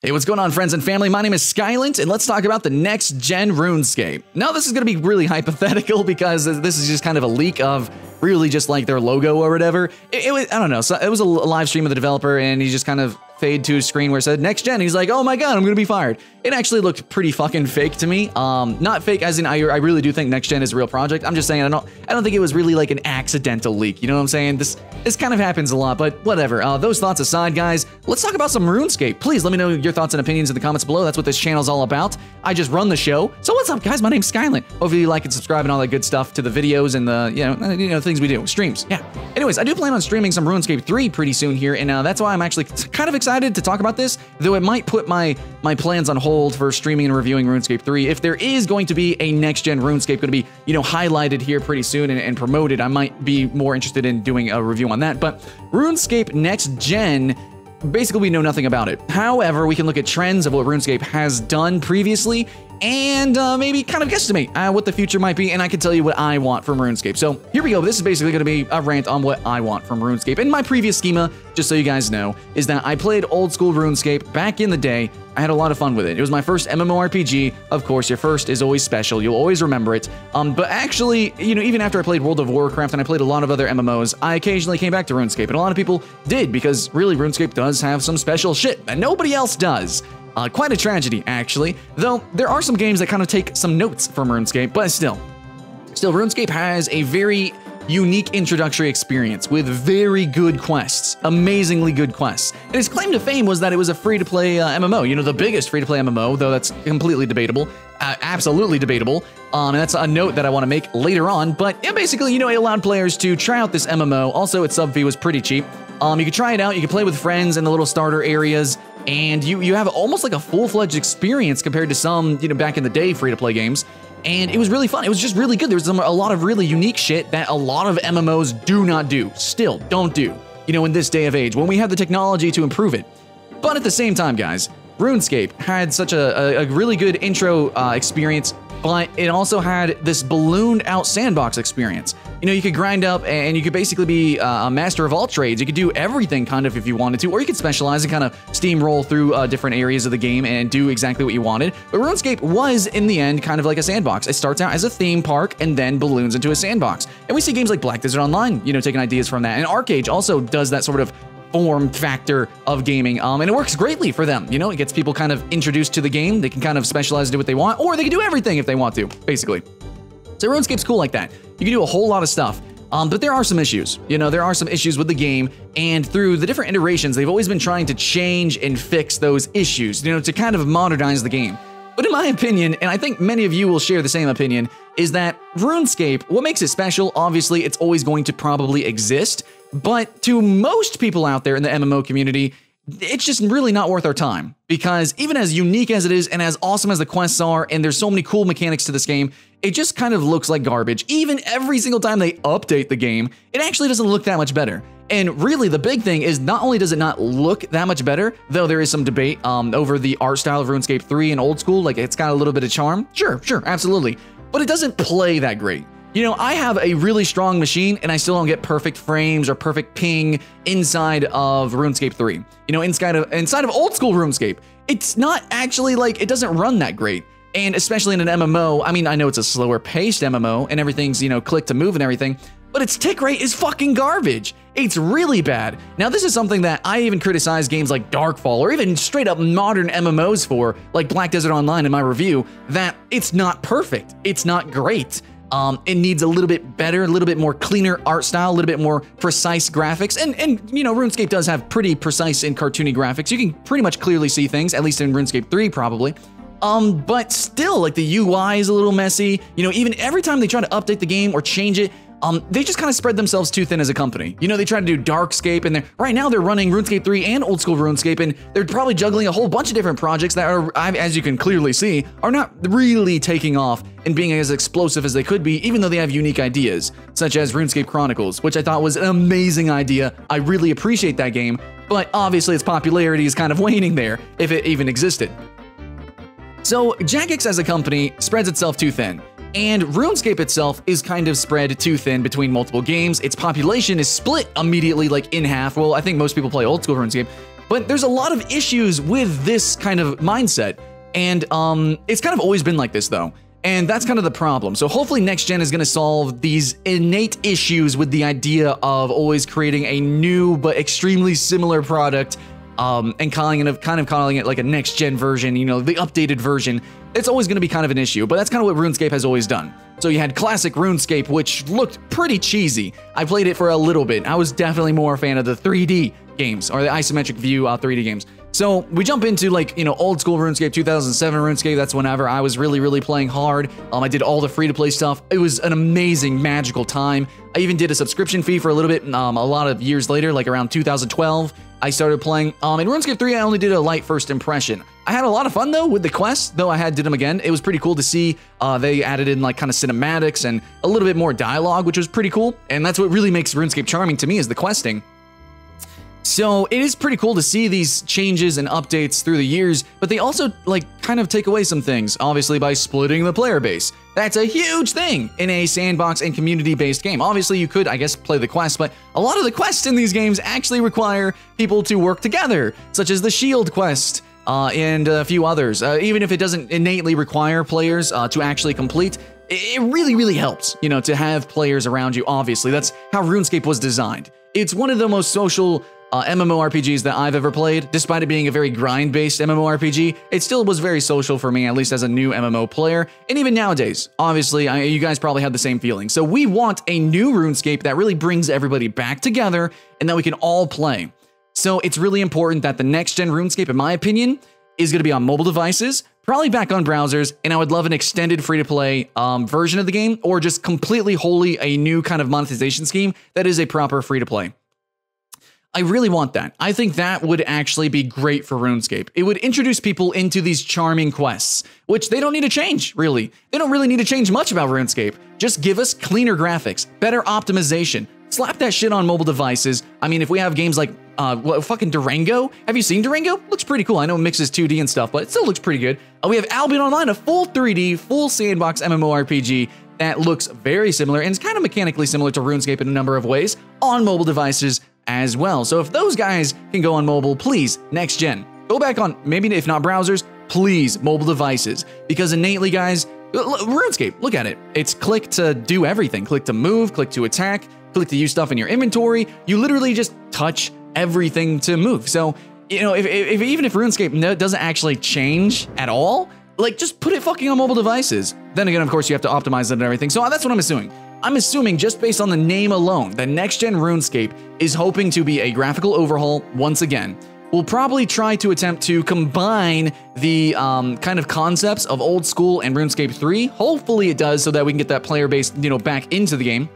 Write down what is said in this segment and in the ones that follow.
Hey, what's going on, friends and family? My name is Skylent, and let's talk about the next-gen RuneScape. Now, this is going to be really hypothetical because this is just kind of a leak of really just like their logo or whatever. It was, I don't know, so it was a live stream of the developer, and he just kind of fade to his screen where it said next gen. He's like, oh my god, I'm gonna be fired. It actually looked pretty fucking fake to me. Not fake as in I really do think next gen is a real project. I'm just saying I don't think it was really like an accidental leak. You know what I'm saying? This kind of happens a lot, but whatever. Those thoughts aside, guys, let's talk about some RuneScape. Please let me know your thoughts and opinions in the comments below. That's what this channel's all about. I just run the show. So what's up, guys? My name's Skylent. Hopefully you like and subscribe and all that good stuff to the videos and the you know things we do, streams. Yeah. Anyways, I do plan on streaming some RuneScape 3 pretty soon here, and that's why I'm actually kind of excited to talk about this. Though it might put my plans on hold for streaming and reviewing RuneScape 3. If there is going to be a next-gen RuneScape going to be, highlighted here pretty soon and promoted, I might be more interested in doing a review on that. But RuneScape Next Gen, basically we know nothing about it. However, we can look at trends of what RuneScape has done previously and maybe kind of guesstimate what the future might be, and I can tell you what I want from RuneScape. So here we go. This is basically going to be a rant on what I want from RuneScape. In my previous schema, just so you guys know, is that I played old school RuneScape back in the day. I had a lot of fun with it. It was my first MMORPG. Of course, your first is always special. You'll always remember it. But actually, even after I played World of Warcraft and I played a lot of other MMOs, I occasionally came back to RuneScape, and a lot of people did because really RuneScape does have some special shit that nobody else does. Quite a tragedy, actually, though there are some games that kind of take some notes from RuneScape, but still, RuneScape has a very unique introductory experience with very good quests, amazingly good quests. And its claim to fame was that it was a free-to-play MMO, the biggest free-to-play MMO, though that's completely debatable, absolutely debatable, and that's a note that I want to make later on, but yeah, basically, it allowed players to try out this MMO. Also, its sub fee was pretty cheap. You could try it out, you could play with friends in the little starter areas, and you have almost like a full-fledged experience compared to some, back in the day free-to-play games. And it was really fun. It was just really good. There was a lot of really unique shit that a lot of MMOs do not do. Still don't do, in this day of age, when we have the technology to improve it. But at the same time, guys, RuneScape had such a really good intro experience, but it also had this ballooned out sandbox experience. You could grind up and you could basically be a master of all trades. You could do everything kind of if you wanted to, or you could specialize and kind of steamroll through different areas of the game and do exactly what you wanted. But RuneScape was, in the end, kind of like a sandbox. It starts out as a theme park and then balloons into a sandbox. And we see games like Black Desert Online, taking ideas from that. And Arcade also does that sort of form factor of gaming, and it works greatly for them. It gets people kind of introduced to the game. They can kind of specialize and do what they want, or they can do everything if they want to, basically. So RuneScape's cool like that. You can do a whole lot of stuff, but there are some issues. There are some issues with the game, and through the different iterations, they've always been trying to change and fix those issues, to kind of modernize the game. But in my opinion, and I think many of you will share the same opinion, is that RuneScape, what makes it special, obviously, it's always going to probably exist, but to most people out there in the MMO community, it's just really not worth our time. Because even as unique as it is and as awesome as the quests are, and there's so many cool mechanics to this game, it just kind of looks like garbage. Even every single time they update the game, it actually doesn't look that much better. And really, the big thing is not only does it not look that much better, though there is some debate over the art style of RuneScape 3 and old school, like it's got a little bit of charm. Sure, absolutely. But it doesn't play that great. I have a really strong machine and I still don't get perfect frames or perfect ping inside of RuneScape 3. Inside of old school RuneScape, it's not actually like, it doesn't run that great. And especially in an MMO, I mean, I know it's a slower paced MMO and everything's, click to move and everything, but its tick rate is fucking garbage. It's really bad. Now, this is something that I even criticize games like Darkfall or even straight up modern MMOs for, like Black Desert Online in my review, that it's not perfect. It's not great. It needs a little bit better, a little bit more cleaner art style, a little bit more precise graphics. And RuneScape does have pretty precise and cartoony graphics. You can pretty much clearly see things, at least in RuneScape 3 probably. But still, like the UI is a little messy. Even every time they try to update the game or change it, they just kind of spread themselves too thin as a company. They try to do Darkscape, and right now they're running RuneScape 3 and old school RuneScape, and they're probably juggling a whole bunch of different projects that are, as you can clearly see, are not really taking off and being as explosive as they could be, even though they have unique ideas, such as RuneScape Chronicles, which I thought was an amazing idea. I really appreciate that game, but obviously its popularity is kind of waning there, if it even existed. So Jagex as a company spreads itself too thin. And RuneScape itself is kind of spread too thin between multiple games. Its population is split immediately, like in half. Well, I think most people play old school RuneScape, But there's a lot of issues with this kind of mindset, and it's kind of always been like this though. And that's kind of the problem. So hopefully next gen is going to solve these innate issues with the idea of always creating a new but extremely similar product, and calling it like a next gen version, you know, the updated version. It's always going to be kind of an issue, but that's kind of what RuneScape has always done. So you had classic RuneScape, which looked pretty cheesy. I played it for a little bit. I was definitely more a fan of the 3D games, or the isometric view 3D games. So we jump into, like, you know, old school RuneScape, 2007 RuneScape. That's whenever I was really playing hard. I did all the free-to-play stuff. It was an amazing, magical time. I even did a subscription fee for a little bit, a lot of years later, like around 2012. I started playing. In RuneScape 3, I only did a light first impression. I had a lot of fun, though, with the quests, though I did them again. It was pretty cool to see they added in, like, kind of cinematics and a little bit more dialogue, which was pretty cool. And that's what really makes RuneScape charming to me, is the questing. So it is pretty cool to see these changes and updates through the years, but they also, like, kind of take away some things, obviously, by splitting the player base. That's a huge thing in a sandbox and community-based game. Obviously, you could, I guess, play the quests, but a lot of the quests in these games actually require people to work together, such as the Shield quest, and a few others. Even if it doesn't innately require players to actually complete, it really helps, you know, to have players around you, obviously. That's how RuneScape was designed. It's one of the most social MMORPGs that I've ever played. Despite it being a very grind-based MMORPG, it still was very social for me, at least as a new MMO player. And even nowadays, obviously, you guys probably have the same feeling. So we want a new RuneScape that really brings everybody back together and that we can all play. So it's really important that the next-gen RuneScape, in my opinion, is going to be on mobile devices, probably back on browsers, and I would love an extended free-to-play version of the game, or just completely wholly a new kind of monetization scheme that is a proper free-to-play. I really want that. I think that would actually be great for RuneScape. It would introduce people into these charming quests, which they don't need to change, really. They don't really need to change much about RuneScape. Just give us cleaner graphics, better optimization, slap that shit on mobile devices. I mean, if we have games like, fucking Durango? Have you seen Durango? Looks pretty cool. I know it mixes 2D and stuff, but it still looks pretty good. We have Albion Online, a full 3D, full sandbox MMORPG that looks very similar and is kind of mechanically similar to RuneScape in a number of ways on mobile devices as well. So if those guys can go on mobile, please, next gen, go back on, maybe if not browsers, please, mobile devices. Because innately, guys, RuneScape, look at it. It's click to do everything. Click to move, click to attack, click to use stuff in your inventory. You literally just touch everything to move. So, you know, even if RuneScape doesn't actually change at all, like, just put it fucking on mobile devices. Then again, of course, you have to optimize it and everything. So that's what I'm assuming. I'm assuming, just based on the name alone, the next-gen RuneScape is hoping to be a graphical overhaul once again. We'll probably try to attempt to combine the kind of concepts of old school and RuneScape 3. Hopefully it does, so that we can get that player base, you know, back into the game.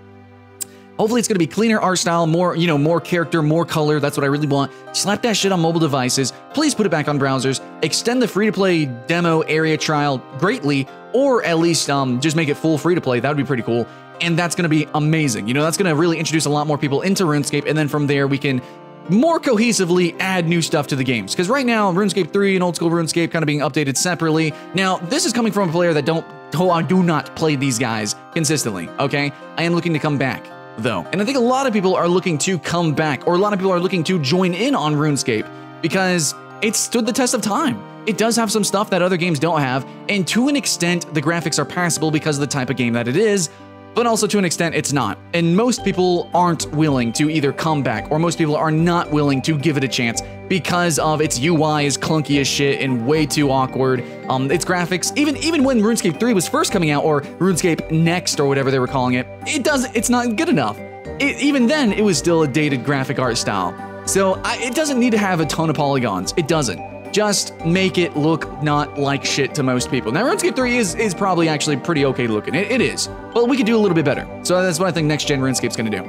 Hopefully it's going to be cleaner art style, more, you know, more character, more color. That's what I really want. Slap that shit on mobile devices. Please put it back on browsers. Extend the free-to-play demo area trial greatly, or at least just make it full free-to-play. That would be pretty cool. And that's going to be amazing. You know, that's going to really introduce a lot more people into RuneScape, and then from there we can more cohesively add new stuff to the games. Because right now, RuneScape 3 and old school RuneScape kind of being updated separately. Now, this is coming from a player that do not play these guys consistently, okay? I am looking to come back, though. And I think a lot of people are looking to come back, or a lot of people are looking to join in on RuneScape, because it stood the test of time. It does have some stuff that other games don't have, and to an extent, the graphics are passable because of the type of game that it is, but also to an extent, it's not. And most people aren't willing to either come back, or most people are not willing to give it a chance because of its UI is clunky as shit and way too awkward. Its graphics, even when RuneScape 3 was first coming out, or RuneScape Next, or whatever they were calling it, it's not good enough. Even then, it was still a dated graphic art style. So it doesn't need to have a ton of polygons. It doesn't. Just make it look not like shit to most people. Now, RuneScape 3 is probably actually pretty okay looking. It is. But we could do a little bit better. So that's what I think next-gen RuneScape's going to do.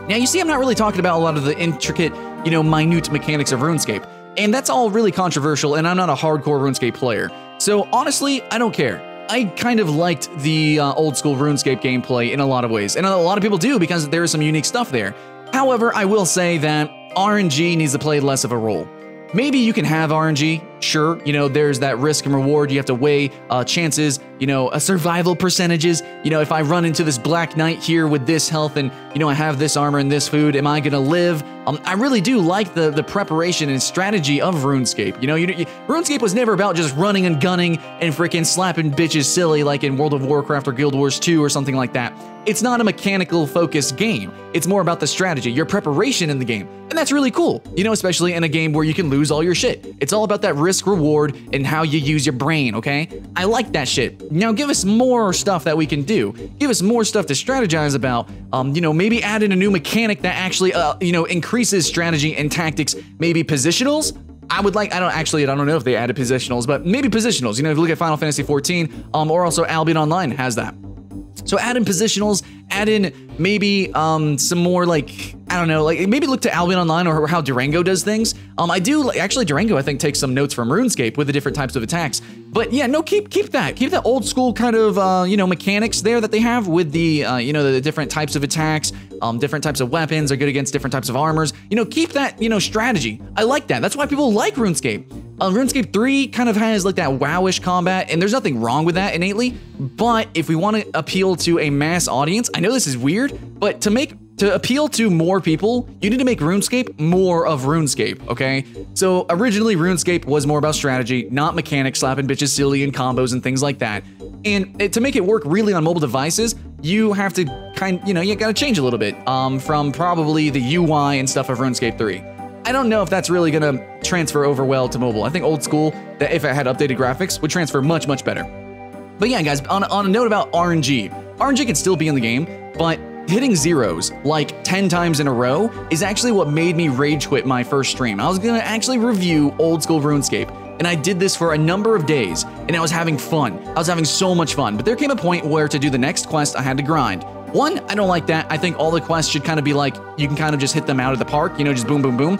Now, you see, I'm not really talking about a lot of the intricate, you know, minute mechanics of RuneScape. And that's all really controversial, and I'm not a hardcore RuneScape player. So, honestly, I don't care. I kind of liked the old-school RuneScape gameplay in a lot of ways. And a lot of people do, because there is some unique stuff there. However, I will say that RNG needs to play less of a role. Maybe you can have RNG Sure, you know, there's that risk and reward. You have to weigh chances, you know, survival percentages. You know, if I run into this Black Knight here with this health and, you know, I have this armor and this food, am I gonna live? I really do like the preparation and strategy of RuneScape. You know, RuneScape was never about just running and gunning and freaking slapping bitches silly like in World of Warcraft or Guild Wars 2 or something like that. It's not a mechanical focused game. It's more about the strategy, your preparation in the game. And that's really cool, you know, especially in a game where you can lose all your shit. It's all about that risk reward and how you use your brain, okay? I like that shit. Now give us more stuff that we can do. Give us more stuff to strategize about. You know, maybe add in a new mechanic that actually, you know, increases strategy and tactics. Maybe positionals. I don't know if they added positionals, but maybe positionals. You know, if you look at Final Fantasy 14, or also Albion Online has that. So add in positionals, add in maybe some more like, I don't know, like maybe look to Albion Online or how Durango does things. Actually Durango I think takes some notes from RuneScape with the different types of attacks. But yeah, no, keep that old school kind of, you know, mechanics there that they have with the, you know, the different types of attacks, different types of weapons are good against different types of armors. You know, keep that, you know, strategy. I like that. That's why people like RuneScape. RuneScape 3 kind of has like that wowish combat, and there's nothing wrong with that innately. But if we want to appeal to a mass audience, I know this is weird, but to appeal to more people, you need to make RuneScape more of RuneScape, okay? So originally RuneScape was more about strategy, not mechanics, slapping bitches silly and combos and things like that. And to make it work really on mobile devices, you have to you gotta change a little bit from probably the UI and stuff of RuneScape 3. I don't know if that's really gonna transfer over well to mobile. I think old school, that if it had updated graphics, would transfer much, much better. But yeah, guys, on a note about RNG can still be in the game, but hitting zeros like 10 times in a row is actually what made me rage quit my first stream. I was gonna actually review old school RuneScape, and I did this for a number of days, and I was having fun. I was having so much fun, but there came a point where to do the next quest, I had to grind. One, I don't like that. I think all the quests should kind of be like, you can kind of just hit them out of the park, you know, just boom, boom, boom.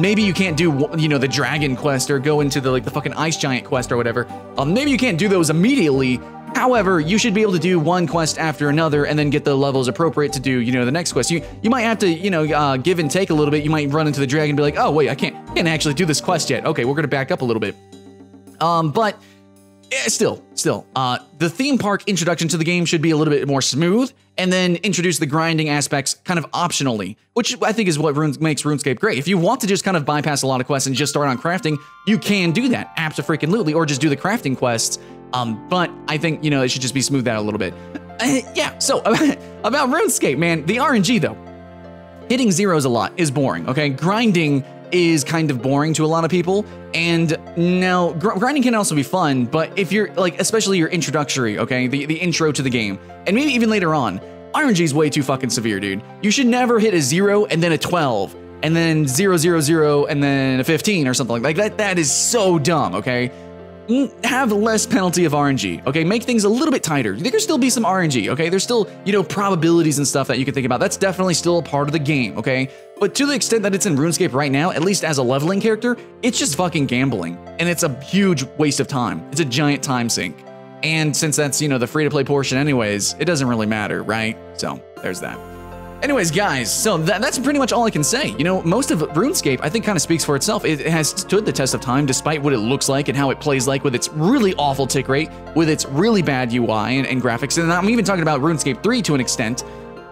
Maybe you can't do, you know, the dragon quest or go into the, like, the fucking ice giant quest or whatever. Maybe you can't do those immediately. However, you should be able to do one quest after another and then get the levels appropriate to do, you know, the next quest. You might have to, you know, give and take a little bit. You might run into the dragon and be like, oh, wait, I can't actually do this quest yet. Okay, we're going to back up a little bit. But still, the theme park introduction to the game should be a little bit more smooth, and then introduce the grinding aspects kind of optionally, which I think is what makes RuneScape great. If you want to just kind of bypass a lot of quests and just start on crafting, you can do that, abso-freaking-lutely, or just do the crafting quests. But I think, you know, it should just be smoothed out a little bit. Yeah, so about RuneScape, man, the RNG though, hitting zeros a lot is boring, okay? Grinding is kind of boring to a lot of people, and now grinding can also be fun, but if you're like, especially your introductory, okay, the intro to the game, and maybe even later on, RNG is way too fucking severe, dude. You should never hit a 0 and then a 12 and then 0, 0, 0 and then a 15 or something like that. That is so dumb, okay? Have less penalty of RNG, okay? Make things a little bit tighter. There can still be some RNG, okay? There's still, you know, probabilities and stuff that you can think about. That's definitely still a part of the game, okay? But to the extent that it's in RuneScape right now, at least as a leveling character, it's just fucking gambling. And it's a huge waste of time. It's a giant time sink. And since that's, you know, the free-to-play portion anyways, it doesn't really matter, right? So, there's that. Anyways, guys, so that's pretty much all I can say. You know, most of RuneScape, I think, kind of speaks for itself. It has stood the test of time, despite what it looks like and how it plays like, with its really awful tick rate, with its really bad UI and graphics. And I'm even talking about RuneScape 3 to an extent.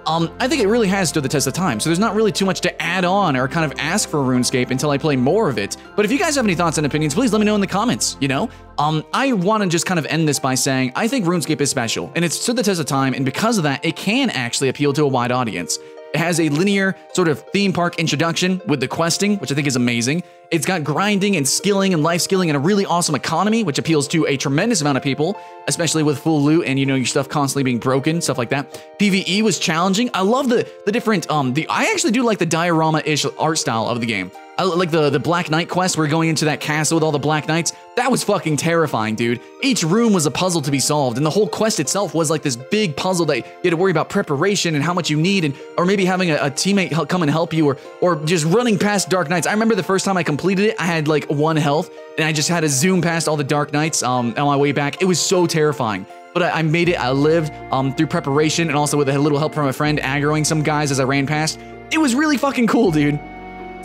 I think it really has stood the test of time, so there's not really too much to add on or kind of ask for RuneScape until I play more of it. But if you guys have any thoughts and opinions, please let me know in the comments, you know? I want to just kind of end this by saying, I think RuneScape is special, and it's stood the test of time, and because of that, it can actually appeal to a wide audience. It has a linear sort of theme park introduction with the questing, which I think is amazing. It's got grinding and skilling and life skilling and a really awesome economy, which appeals to a tremendous amount of people, especially with full loot and, you know, your stuff constantly being broken, stuff like that. PvE was challenging. I love the different, I actually do like the diorama-ish art style of the game. I like the Black Knight quest. We're going into that castle with all the Black Knights. That was fucking terrifying, dude. Each room was a puzzle to be solved, and the whole quest itself was like this big puzzle that you had to worry about preparation and how much you need, or maybe having a teammate come and help you, or just running past Dark Knights. I remember the first time I completed it, I had like 1 health, and I just had to zoom past all the Dark Knights on my way back. It was so terrifying. But I made it. I lived through preparation and also with a little help from a friend aggroing some guys as I ran past. It was really fucking cool, dude.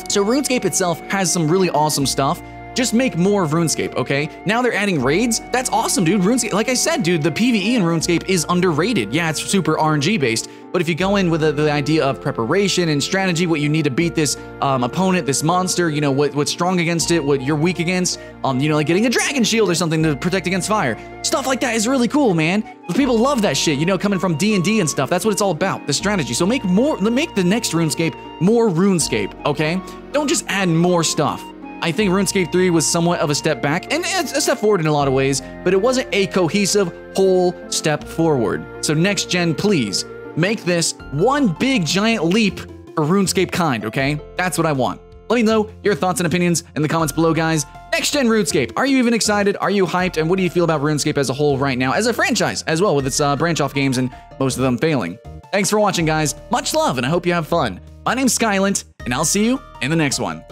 So RuneScape itself has some really awesome stuff, just make more of RuneScape, okay? Now they're adding raids. That's awesome, dude. RuneScape, like I said, dude, the PvE in RuneScape is underrated. Yeah, it's super RNG based, but if you go in with the idea of preparation and strategy, what you need to beat this opponent, this monster, you know, what's strong against it, what you're weak against, you know, like getting a dragon shield or something to protect against fire. Stuff like that is really cool, man. People love that shit, you know, coming from D&D and stuff. That's what it's all about, the strategy. So make the next RuneScape more RuneScape, okay? Don't just add more stuff. I think RuneScape 3 was somewhat of a step back, and it's a step forward in a lot of ways, but it wasn't a cohesive whole step forward. So next gen, please, make this one big giant leap for RuneScape kind, okay? That's what I want. Let me know your thoughts and opinions in the comments below, guys. Next gen RuneScape, are you even excited? Are you hyped? And what do you feel about RuneScape as a whole right now, as a franchise as well, with its branch off games and most of them failing? Thanks for watching, guys. Much love, and I hope you have fun. My name's Skylent, and I'll see you in the next one.